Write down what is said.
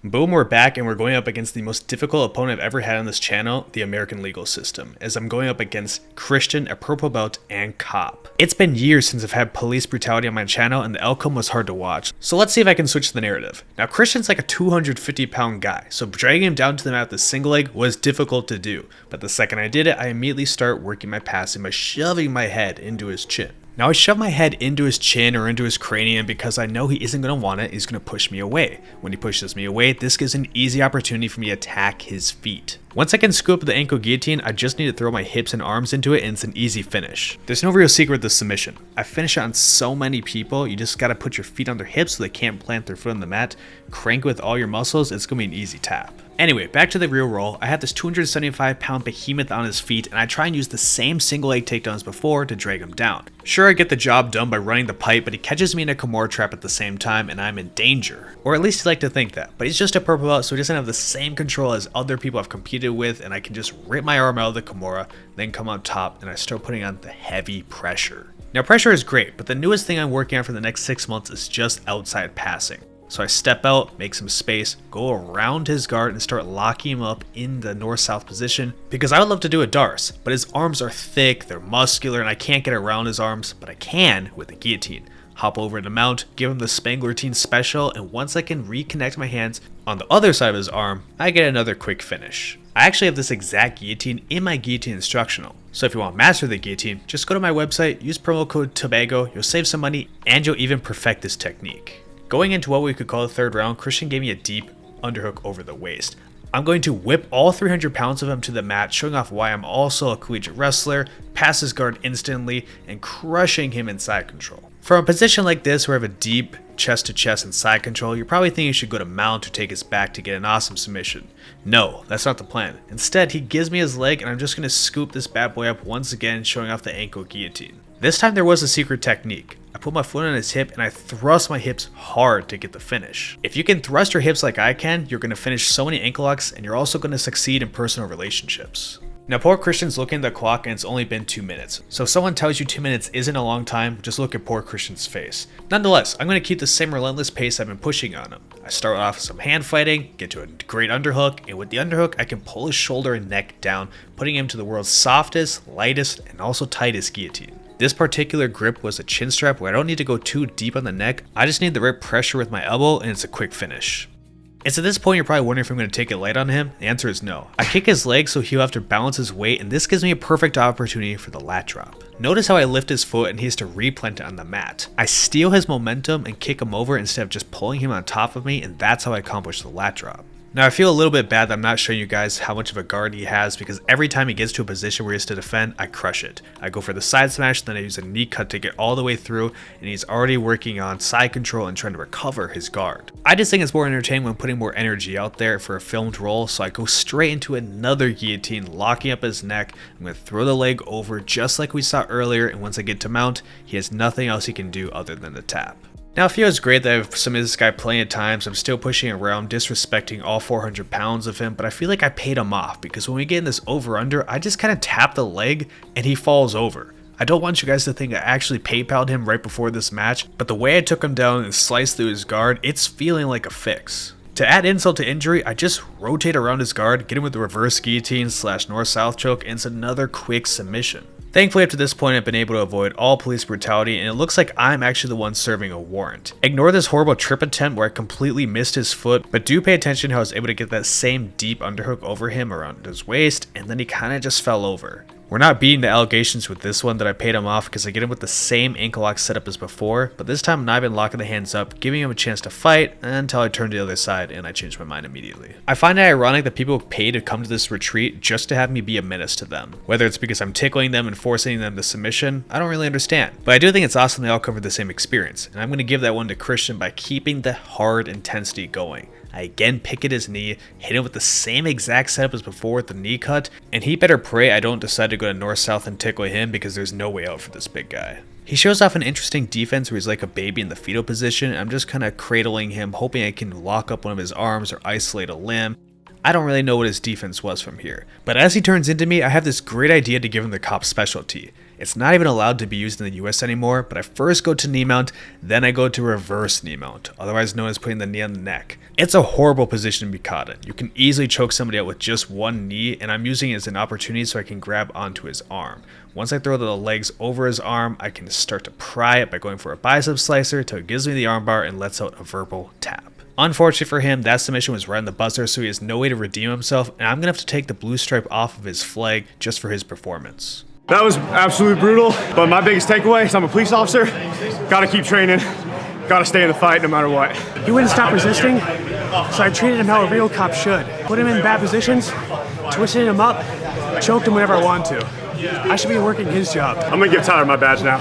Boom, we're back and we're going up against the most difficult opponent I've ever had on this channel, the American legal system, as I'm going up against Christian, a purple belt, and cop. It's been years since I've had police brutality on my channel and the outcome was hard to watch, so let's see if I can switch the narrative. Now Christian's like a 250-pound guy, so dragging him down to the mat with a single leg was difficult to do, but the second I did it, I immediately start working my passing by shoving my head into his chin. Now I shove my head into his chin or into his cranium because I know he isn't going to want it, he's going to push me away. When he pushes me away, this gives an easy opportunity for me to attack his feet. Once I can scoop the ankle guillotine, I just need to throw my hips and arms into it and it's an easy finish. There's no real secret with this submission. I finish it on so many people, you just gotta put your feet on their hips so they can't plant their foot on the mat, crank with all your muscles, it's gonna be an easy tap. Anyway, back to the real roll. I have this 275-pound behemoth on his feet and I try and use the same single leg takedowns before to drag him down. Sure, I get the job done by running the pipe, but he catches me in a Kimura trap at the same time and I'm in danger. Or at least I like to think that, but he's just a purple belt so he doesn't have the same control as other people I've competed with and I can just rip my arm out of the Kimura, then come on top and I start putting on the heavy pressure. Now pressure is great, but the newest thing I'm working on for the next 6 months is just outside passing. So I step out, make some space, go around his guard and start locking him up in the north-south position because I would love to do a Darce, but his arms are thick, they're muscular, and I can't get around his arms, but I can with the guillotine. Hop over the mount, give him the Spangler Teen special, and once I can reconnect my hands on the other side of his arm, I get another quick finish. I actually have this exact guillotine in my guillotine instructional. So if you want to master the guillotine, just go to my website, use promo code Tobago, you'll save some money, and you'll even perfect this technique. Going into what we could call the third round, Christian gave me a deep underhook over the waist. I'm going to whip all 300 pounds of him to the mat, showing off why I'm also a collegiate wrestler, pass his guard instantly, and crushing him in side control. From a position like this where I have a deep chest to chest and side control, you're probably thinking you should go to mount or take his back to get an awesome submission. No, that's not the plan. Instead, he gives me his leg and I'm just going to scoop this bad boy up once again, showing off the ankle guillotine. This time there was a secret technique. I put my foot on his hip and I thrust my hips hard to get the finish. If you can thrust your hips like I can, you're going to finish so many ankle locks and you're also going to succeed in personal relationships. Now poor Christian's looking at the clock and it's only been 2 minutes. So if someone tells you 2 minutes isn't a long time, just look at poor Christian's face. Nonetheless, I'm going to keep the same relentless pace I've been pushing on him. I start off with some hand fighting, get to a great underhook, and with the underhook I can pull his shoulder and neck down, putting him to the world's softest, lightest, and also tightest guillotine. This particular grip was a chin strap where I don't need to go too deep on the neck, I just need the right pressure with my elbow and it's a quick finish. It's at this point you're probably wondering if I'm going to take it light on him. The answer is no. I kick his leg so he'll have to balance his weight and this gives me a perfect opportunity for the lat drop. Notice how I lift his foot and he has to replant it on the mat. I steal his momentum and kick him over instead of just pulling him on top of me, and that's how I accomplish the lat drop. Now I feel a little bit bad that I'm not showing you guys how much of a guard he has because every time he gets to a position where he has to defend, I crush it. I go for the side smash, then I use a knee cut to get all the way through, and he's already working on side control and trying to recover his guard. I just think it's more entertaining when putting more energy out there for a filmed role, so I go straight into another guillotine, locking up his neck. I'm going to throw the leg over just like we saw earlier, and once I get to mount, he has nothing else he can do other than the tap. Now it feels great that I've submitted this guy plenty of times. I'm still pushing around, disrespecting all 400 pounds of him, but I feel like I paid him off because when we get in this over-under, I just kind of tap the leg and he falls over. I don't want you guys to think I actually PayPal'd him right before this match, but the way I took him down and sliced through his guard, it's feeling like a fix. To add insult to injury, I just rotate around his guard, get him with the reverse guillotine / north-south choke, and it's another quick submission. Thankfully up to this point I've been able to avoid all police brutality and it looks like I'm actually the one serving a warrant. Ignore this horrible trip attempt where I completely missed his foot, but do pay attention how I was able to get that same deep underhook over him around his waist and then he kind of just fell over. We're not beating the allegations with this one that I paid him off because I get him with the same ankle lock setup as before, but this time I've been locking the hands up, giving him a chance to fight until I turned to the other side and I changed my mind immediately. I find it ironic that people pay to come to this retreat just to have me be a menace to them. Whether it's because I'm tickling them and forcing them to submission, I don't really understand. But I do think it's awesome they all cover the same experience, and I'm going to give that one to Christian by keeping the hard intensity going. I again pick at his knee, hit him with the same exact setup as before with the knee cut, and he better pray I don't decide to go to north-south and tickle him because there's no way out for this big guy. He shows off an interesting defense where he's like a baby in the fetal position, and I'm just kind of cradling him, hoping I can lock up one of his arms or isolate a limb. I don't really know what his defense was from here, but as he turns into me, I have this great idea to give him the cop specialty. It's not even allowed to be used in the US anymore, but I first go to knee mount, then I go to reverse knee mount, otherwise known as putting the knee on the neck. It's a horrible position to be caught in. You can easily choke somebody out with just one knee, and I'm using it as an opportunity so I can grab onto his arm. Once I throw the legs over his arm, I can start to pry it by going for a bicep slicer till it gives me the armbar and lets out a verbal tap. Unfortunately for him, that submission was right on the buzzer, so he has no way to redeem himself, and I'm going to have to take the blue stripe off of his flag just for his performance. That was absolutely brutal, but my biggest takeaway is I'm a police officer, gotta keep training, gotta stay in the fight no matter what. He wouldn't stop resisting, so I treated him how a real cop should. Put him in bad positions, twisted him up, choked him whenever I wanted to. I should be working his job. I'm gonna give Tyler my badge now.